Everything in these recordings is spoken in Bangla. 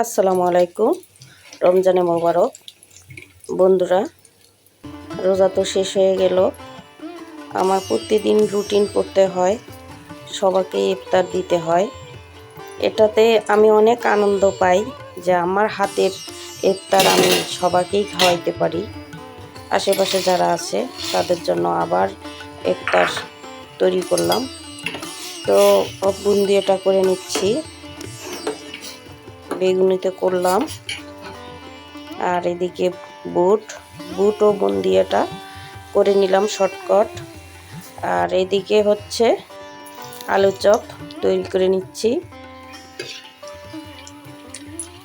আসসালামু আলাইকুম। রমজানে মোবারক। বন্ধুরা, রোজা তো শেষ হয়ে গেল। আমার প্রতিদিন রুটিন করতে হয়, সবাইকে ইফতার দিতে হয়। এটাতে আমি অনেক আনন্দ পাই যে আমার হাতের ইফতার আমি সবাইকেই খাওয়াইতে পারি। আশেপাশে যারা আছে তাদের জন্য আবার ইফতার তৈরি করলাম। তো বুন্দিয়াটা করে নিচ্ছি, বেগুনিতে করলাম। আর এদিকে বুট ও বুন্দিয়াটা করে নিলাম শর্টকাট। আর এদিকে হচ্ছে আলু চপ তৈরি করে নিচ্ছি,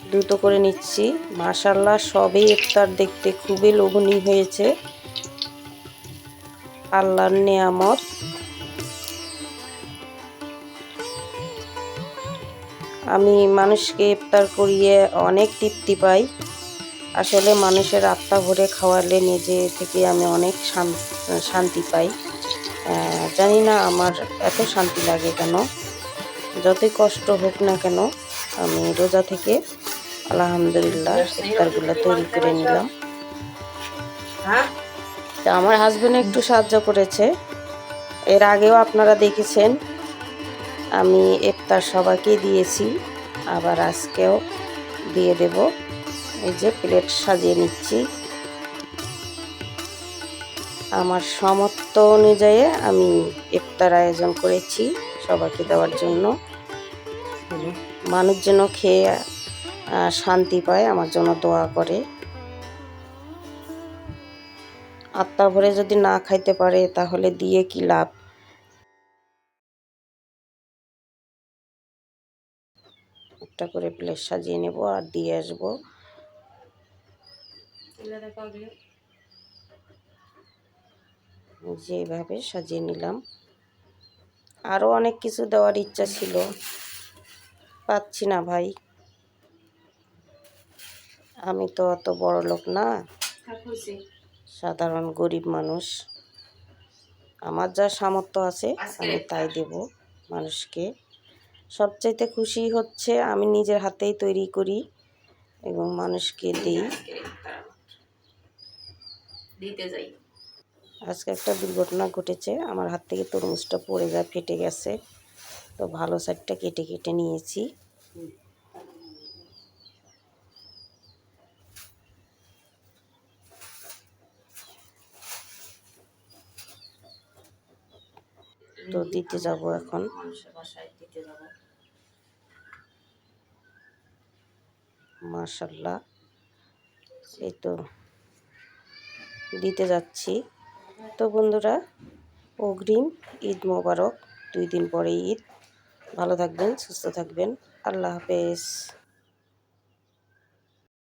দ্রুত করে নিচ্ছি। মাশাআল্লাহ, সবই ইফতার দেখতে খুবই লোভনীয় হয়েছে। আল্লাহর নেয়ামত। আমি মানুষকে ইফতার করিয়ে অনেক তৃপ্তি পাই। আসলে মানুষের আত্মা ভরে খাওয়ালে নিজে থেকে আমি অনেক শান্তি পাই। জানি না আমার এত শান্তি লাগে কেন। যতই কষ্ট হোক না কেন, আমি রোজা থেকে আলহামদুলিল্লাহ ইফতারগুলো তৈরি করে নিলাম। তা আমার হাজবেন্ড একটু সাহায্য করেছে। এর আগেও আপনারা দেখেছেন আমি ইফতার সবাইকে দিয়েছি, আবার আজকেও দিয়ে দেব। এই যে প্লেট সাজিয়ে নিচ্ছি। আমার সামর্থ্য অনুযায়ী আমি ইফতার আয়োজন করেছি সবাইকে দেওয়ার জন্য। মানুষ যেন খেয়ে শান্তি পায়, আমার জন্য দোয়া করে। আত্মা ভরে যদি না খাইতে পারে তাহলে দিয়ে কি লাভ। একটা করে প্লেট সাজিয়ে নেব আর দিয়ে আসবো। যেভাবে সাজিয়ে নিলাম। আরও অনেক কিছু দেওয়ার ইচ্ছা ছিল, পাচ্ছি না ভাই। আমি তো অত বড় লোক না, সাধারণ গরিব মানুষ। আমার যা সামর্থ্য আছে আমি তাই দেব মানুষকে। সবচাইতে খুশি হচ্ছে আমি নিজের হাতেই তৈরি করি এবং মানুষকে দিই। আজকে একটা দুর্ঘটনা ঘটেছে, আমার হাত থেকে তরমুজটা পড়ে যায়, ফেটে গেছে। তো ভালো সাইডটা কেটে কেটে নিয়েছি। তো দিতে যাব এখন। মাশাআল্লাহ, এই তো দিতে যাচ্ছি। তো বন্ধুরা, অগ্রিম ঈদ মোবারক। 2 দিন পরে ঈদ। ভালো থাকবেন, সুস্থ থাকবেন। আল্লাহ হাফেজ।